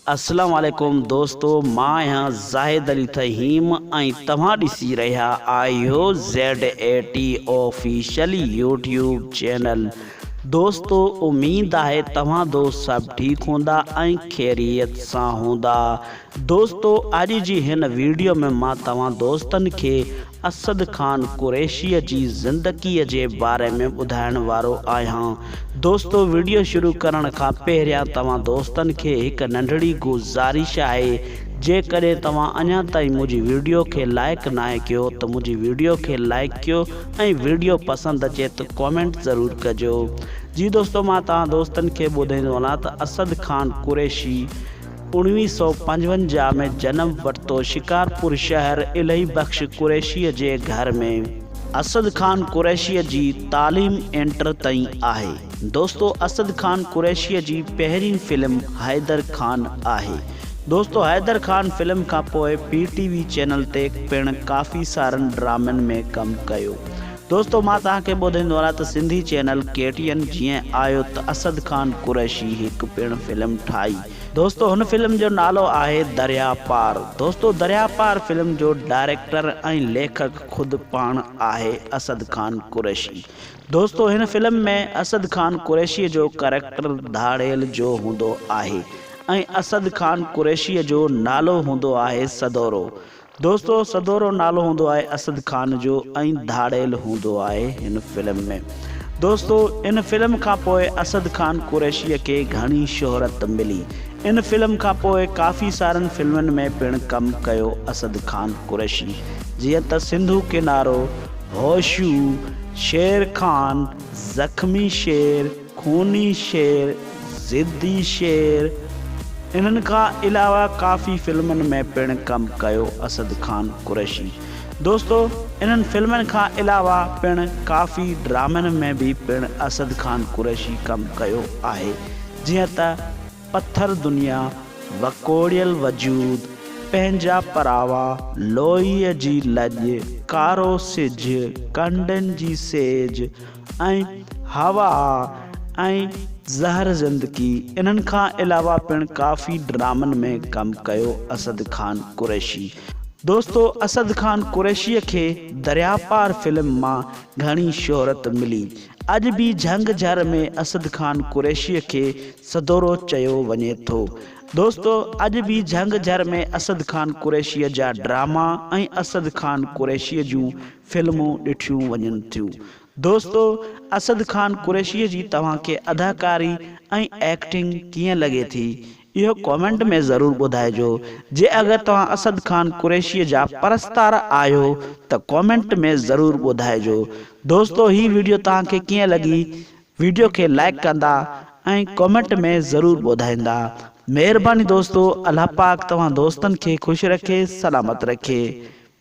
अस्सलाम वालेकुम दोस्तों, मां यहाँ ज़ाहिद अली तहीम ऐं तव्हां ॾिसी रहिया आहियो Z80 ऑफिशियल यूट्यूब चैनल। दोस्तों उम्मीद है तव्हां दोस्त सब ठीक हूंदा ऐं खैरियत सां हूंदा। दोस्तों अॼु जी हिन वीडियो में मां तव्हां दोस्तन के असद खान कुरैशी जी ज़िंदगी के बारे में ॿुधाइण वारो आहियां। दोस्तों वीडियो शुरू करण खां पहिरियां तव्हां दोस्तन के एक नंढड़ी गुज़ारिश है, जेकॾहिं तव्हां अञा ताईं मुझी वीडियो के लाइक ना कयो तो मुझी वीडियो के लाइक कयो ऐं वीडियो पसंद अचे तो कमेंट ज़रूर कजो। जी दोस्तों मां तव्हां दोस्तन के ॿुधाईंदो वञा त असद खान कुरैशी 1955 में जन्म वरितो शिकारपुर शहर इलाही बख्श कुरैशी जे घर में। असद खान कुरैशी जी तालीम इंटर ताईं आहे। दोस्तों असद खान कुरैशी जी पहिरीं फिल्म हैदर खान आहे। दोस्तों हैदर खान फिल्म का पोइ PTV चैनल ते पिण काफ़ी सारन ड्रामन में कम कयो। दोस्तों मां तव्हांखे ॿुधाईंदो आहियां त सिंधी चैनल KTN जीअं आयो त असद खान कुरैशी हिकु पिण फिल्म ठाही। दोस्तों हुन फिल्म जो नालो आहे दरिया पार। दोस्तों दरिया पार फिल्म जो डायरेक्टर ऐं लेखक खुद पाण आहे असद खान कुरैशी। दोस्तों हिन फिल्म में असद खान कुरैशी जो कैरेक्टर धाड़ेल जो हूंदो आहे ऐं असद खान कुरैशी जो नालो हूंदो आहे सदोरो। दोस्तों सदोरो नालो हूंदो आहे असद खान जो ऐं धाड़ेल हूंदो आहे हिन फिल्म में। दोस्तों इन फिल्म का पोइ असद खान कुरैशी के घणी शोहरत मिली। इन फिल्म का पोइ काफ़ी सारन फिल्मन में पिण कम कयो असद खान कुरैशी, जीअं त सिंधु किनारो, होशू, शेर खान, ज़ख्मी शेर, खूनी शेर, ज़िद्दी शेर। इन्हनि का अलावा काफ़ी फिल्मन में पिण कम कयो असद खान कुरैशी। दोस्तों इन्हनि फिल्मन का अलावा पिण काफ़ी ड्रामन में भी पिण असद खान कुरैशी कम कयो आहे, जीअं त पत्थर दुनिया, वकोड़ियल वजूद, पंहिंजा परावा, लोईअ जी लॼ, कारो सिज, कंडन जी सेज ऐं हवा ऐं ज़हर ज़िंदगी। इन्हनि खां अलावा पिण काफ़ी ड्रामन में कम कयो असद खान कुरैशी। दोस्तों असद खान कुरैशी के दरिया पार फिल्म मां घणी शोहरत मिली। अज भी झंग झर में असद खान कुरैशी के सदोरो चयो वञे थो। दोस्तों अज भी झंग झर में असद खान कुरैशी जा ड्रामा ऐं असद खान कुरैशी जूं फिल्मूं ॾिठियूं वञनि थियूं। दोस्तों असद खान कुरैशी जी तव्हांखे अदाकारी ऐं एक्टिंग कीअं लगे थी, इहो कमेंट में ज़रूर ॿुधाइजो। जे अगर तव्हां असद खान कुरैशी जा परस्तार आयो तो कमेंट में ज़रूर ॿुधाइजो। दोस्तों ही वीडियो तव्हांखे कीअं लगी, वीडियो के लाइक कंदा ऐं कमेंट में ज़रूर ॿुधाईंदा। मेहरबानी दोस्तों, अल्लाह पाक तव्हां दोस्तन के खुश रखे, सलामत रखे।